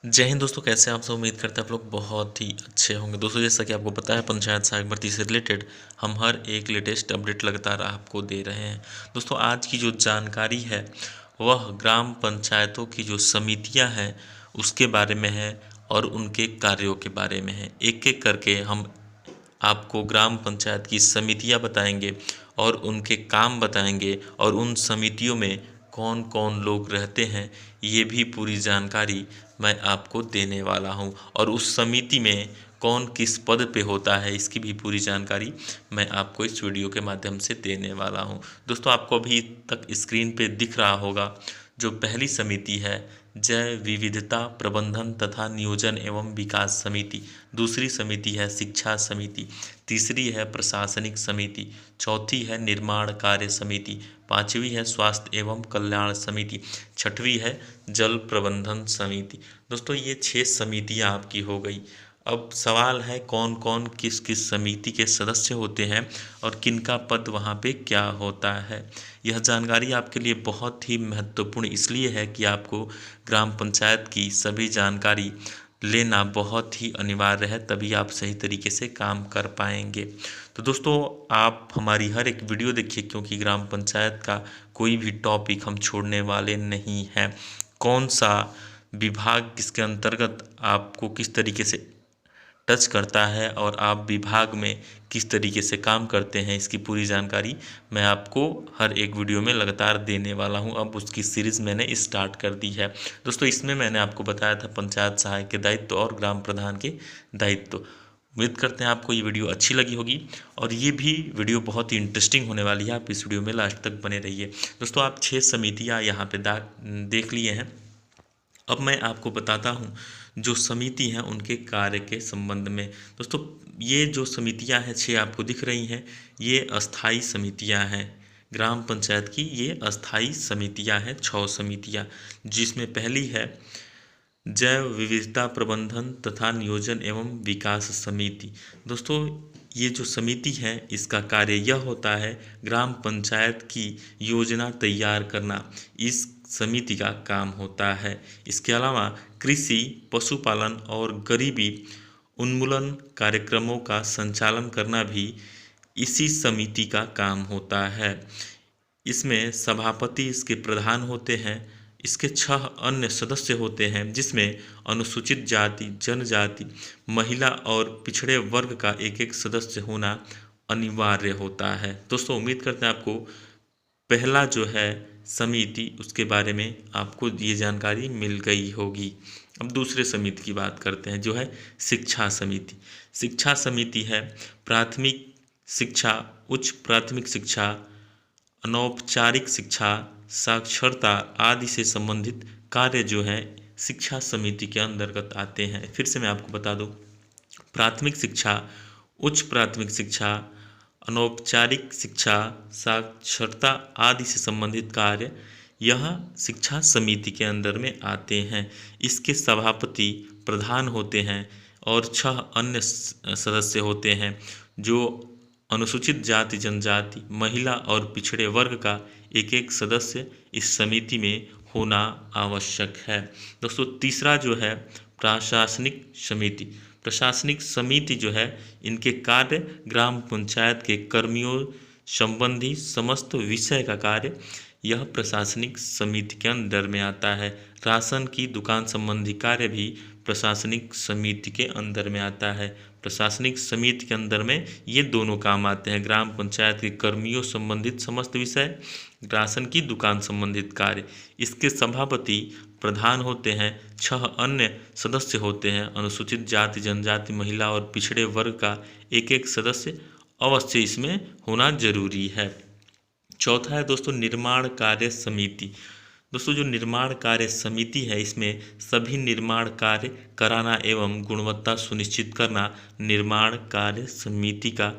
जय हिंद दोस्तों, कैसे हैं आप सब। उम्मीद करते हैं आप लोग बहुत ही अच्छे होंगे। दोस्तों, जैसा कि आपको पता है, पंचायत सहायक भर्ती से रिलेटेड हम हर एक लेटेस्ट अपडेट लगातार आपको दे रहे हैं। दोस्तों, आज की जो जानकारी है वह ग्राम पंचायतों की जो समितियां हैं उसके बारे में है और उनके कार्यों के बारे में है। एक एक करके हम आपको ग्राम पंचायत की समितियां बताएंगे और उनके काम बताएंगे और उन समितियों में कौन कौन लोग रहते हैं, ये भी पूरी जानकारी मैं आपको देने वाला हूं। और उस समिति में कौन किस पद पे होता है, इसकी भी पूरी जानकारी मैं आपको इस वीडियो के माध्यम से देने वाला हूं। दोस्तों, आपको अभी तक स्क्रीन पे दिख रहा होगा जो पहली समिति है, जैव विविधता प्रबंधन तथा नियोजन एवं विकास समिति। दूसरी समिति है शिक्षा समिति। तीसरी है प्रशासनिक समिति। चौथी है निर्माण कार्य समिति। पांचवी है स्वास्थ्य एवं कल्याण समिति। छठवीं है जल प्रबंधन समिति। दोस्तों, ये 6 समितियां आपकी हो गई। अब सवाल है कौन कौन किस किस समिति के सदस्य होते हैं और किनका पद वहाँ पे क्या होता है। यह जानकारी आपके लिए बहुत ही महत्वपूर्ण इसलिए है कि आपको ग्राम पंचायत की सभी जानकारी लेना बहुत ही अनिवार्य है, तभी आप सही तरीके से काम कर पाएंगे। तो दोस्तों, आप हमारी हर एक वीडियो देखिए, क्योंकि ग्राम पंचायत का कोई भी टॉपिक हम छोड़ने वाले नहीं हैं। कौन सा विभाग किसके अंतर्गत आपको किस तरीके से टच करता है और आप विभाग में किस तरीके से काम करते हैं, इसकी पूरी जानकारी मैं आपको हर एक वीडियो में लगातार देने वाला हूं। अब उसकी सीरीज़ मैंने स्टार्ट कर दी है। दोस्तों, इसमें मैंने आपको बताया था पंचायत सहायक के दायित्व और ग्राम प्रधान के दायित्व। उम्मीद करते हैं आपको ये वीडियो अच्छी लगी होगी और ये भी वीडियो बहुत ही इंटरेस्टिंग होने वाली है। आप इस वीडियो में लास्ट तक बने रहिए। दोस्तों, आप 6 समितियाँ यहाँ पे देख लिए हैं। अब मैं आपको बताता हूँ जो समिति हैं उनके कार्य के संबंध में। दोस्तों, ये जो समितियां हैं 6 आपको दिख रही हैं, ये अस्थाई समितियां हैं। ग्राम पंचायत की ये अस्थाई समितियां हैं, 6 समितियां, जिसमें पहली है जैव विविधता प्रबंधन तथा नियोजन एवं विकास समिति। दोस्तों, ये जो समिति है इसका कार्य यह होता है ग्राम पंचायत की योजना तैयार करना, इस समिति का काम होता है। इसके अलावा कृषि, पशुपालन और गरीबी उन्मूलन कार्यक्रमों का संचालन करना भी इसी समिति का काम होता है। इसमें सभापति इसके प्रधान होते हैं। इसके 6 अन्य सदस्य होते हैं, जिसमें अनुसूचित जाति, जनजाति, महिला और पिछड़े वर्ग का एक एक सदस्य होना अनिवार्य होता है। दोस्तों, उम्मीद करते हैं आपको पहला जो है समिति उसके बारे में आपको ये जानकारी मिल गई होगी। अब दूसरे समिति की बात करते हैं, जो है शिक्षा समिति। शिक्षा समिति है प्राथमिक शिक्षा, उच्च प्राथमिक शिक्षा, अनौपचारिक शिक्षा, साक्षरता आदि से संबंधित कार्य जो है शिक्षा समिति के अंतर्गत आते हैं। फिर से मैं आपको बता दूं, प्राथमिक शिक्षा, उच्च प्राथमिक शिक्षा, अनौपचारिक शिक्षा, साक्षरता आदि से संबंधित कार्य यह शिक्षा समिति के अंदर में आते हैं। इसके सभापति प्रधान होते हैं और 6 अन्य सदस्य होते हैं, जो अनुसूचित जाति, जनजाति, महिला और पिछड़े वर्ग का एक एक सदस्य इस समिति में होना आवश्यक है। दोस्तों, तीसरा जो है प्रशासनिक समिति। प्रशासनिक समिति जो है इनके कार्य ग्राम पंचायत के कर्मियों संबंधी समस्त विषय का कार्य यह प्रशासनिक समिति के अंदर में आता है। राशन की दुकान संबंधी कार्य भी प्रशासनिक समिति के अंदर में आता है। प्रशासनिक समिति के अंदर में ये दोनों काम आते हैं, ग्राम पंचायत के कर्मियों संबंधित समस्त विषय, राशन की दुकान संबंधित कार्य। इसके सभापति प्रधान होते हैं, 6 अन्य सदस्य होते हैं। अनुसूचित जाति, जनजाति, महिला और पिछड़े वर्ग का एक एक सदस्य अवश्य इसमें होना जरूरी है। चौथा है दोस्तों निर्माण कार्य समिति। दोस्तों, जो निर्माण कार्य समिति है इसमें सभी निर्माण कार्य कराना एवं गुणवत्ता सुनिश्चित करना निर्माण कार्य समिति का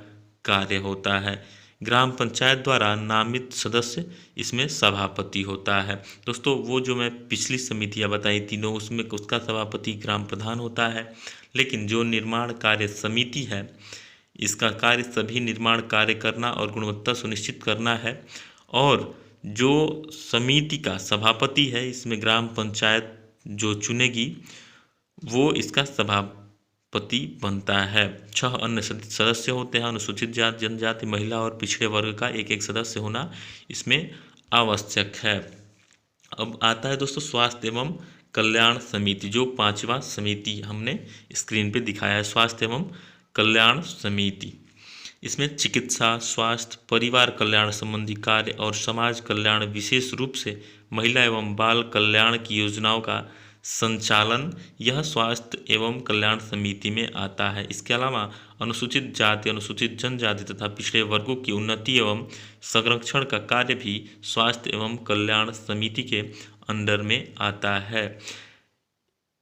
कार्य होता है। ग्राम पंचायत द्वारा नामित सदस्य इसमें सभापति होता है। दोस्तों, वो जो मैं पिछली समितियां बताई तीनों, उसमें उसका सभापति ग्राम प्रधान होता है, लेकिन जो निर्माण कार्य समिति है इसका कार्य सभी निर्माण कार्य करना और गुणवत्ता सुनिश्चित करना है और जो समिति का सभापति है, इसमें ग्राम पंचायत जो चुनेगी वो इसका सभापति बनता है। 6 अन्य सदस्य होते हैं। अनुसूचित जाति, जनजाति, महिला और पिछड़े वर्ग का एक एक सदस्य होना इसमें आवश्यक है। अब आता है दोस्तों स्वास्थ्य एवं कल्याण समिति, जो 5वां समिति हमने स्क्रीन पे दिखाया है, स्वास्थ्य एवं कल्याण समिति। इसमें चिकित्सा, स्वास्थ्य, परिवार कल्याण संबंधी कार्य और समाज कल्याण, विशेष रूप से महिला एवं बाल कल्याण की योजनाओं का संचालन यह स्वास्थ्य एवं कल्याण समिति में आता है। इसके अलावा अनुसूचित जाति, अनुसूचित जनजाति तथा पिछड़े वर्गों की उन्नति एवं संरक्षण का कार्य भी स्वास्थ्य एवं कल्याण समिति के अंडर में आता है।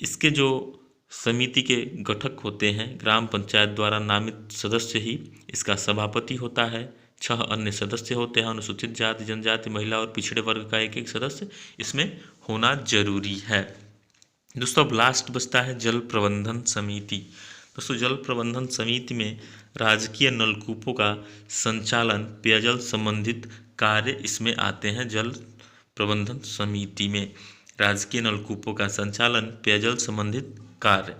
इसके जो समिति के गठक होते हैं, ग्राम पंचायत द्वारा नामित सदस्य ही इसका सभापति होता है। 6 अन्य सदस्य होते हैं। अनुसूचित जाति, जनजाति, महिला और पिछड़े वर्ग का एक एक सदस्य इसमें होना जरूरी है। दोस्तों अब लास्ट बचता है जल प्रबंधन समिति। दोस्तों जल प्रबंधन समिति में राजकीय नलकूपों का संचालन, पेयजल संबंधित कार्य इसमें आते हैं। जल प्रबंधन समिति में राजकीय नलकूपों का संचालन, पेयजल संबंधित कार्य।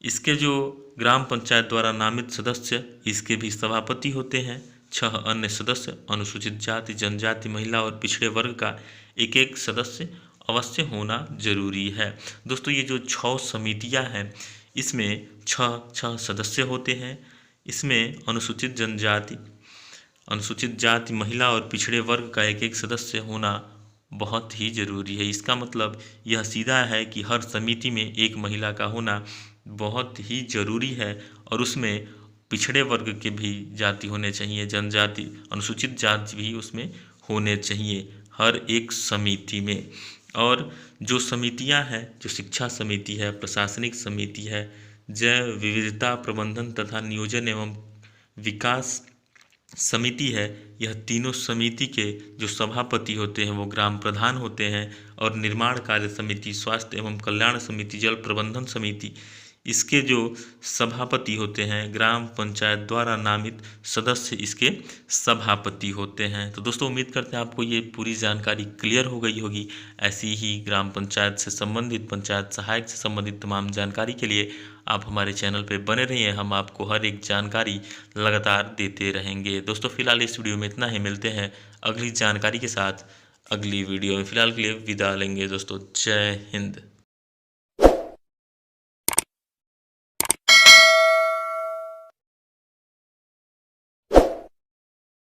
इसके जो ग्राम पंचायत द्वारा नामित सदस्य इसके भी सभापति होते हैं। 6 अन्य सदस्य अनुसूचित जाति, जनजाति, महिला और पिछड़े वर्ग का एक एक सदस्य अवश्य होना जरूरी है। दोस्तों ये जो 6 समितियां हैं इसमें 6 सदस्य होते हैं। इसमें अनुसूचित जनजाति, अनुसूचित जाति, महिला और पिछड़े वर्ग का एक एक सदस्य होना बहुत ही जरूरी है। इसका मतलब यह सीधा है कि हर समिति में एक महिला का होना बहुत ही जरूरी है और उसमें पिछड़े वर्ग के भी जाति होने चाहिए, जनजाति, अनुसूचित जाति भी उसमें होने चाहिए हर एक समिति में। और जो समितियां हैं, जो शिक्षा समिति है, प्रशासनिक समिति है, जैव विविधता प्रबंधन तथा नियोजन एवं विकास समिति है, यह तीनों समिति के जो सभापति होते हैं वो ग्राम प्रधान होते हैं। और निर्माण कार्य समिति, स्वास्थ्य एवं कल्याण समिति, जल प्रबंधन समिति, इसके जो सभापति होते हैं ग्राम पंचायत द्वारा नामित सदस्य इसके सभापति होते हैं। तो दोस्तों उम्मीद करते हैं आपको ये पूरी जानकारी क्लियर हो गई होगी। ऐसी ही ग्राम पंचायत से संबंधित, पंचायत सहायक से संबंधित तमाम जानकारी के लिए आप हमारे चैनल पर बने रहिए। हम आपको हर एक जानकारी लगातार देते रहेंगे। दोस्तों फिलहाल इस वीडियो में इतना ही। मिलते हैं अगली जानकारी के साथ अगली वीडियो में। फिलहाल के लिए विदा लेंगे दोस्तों। जय हिंद।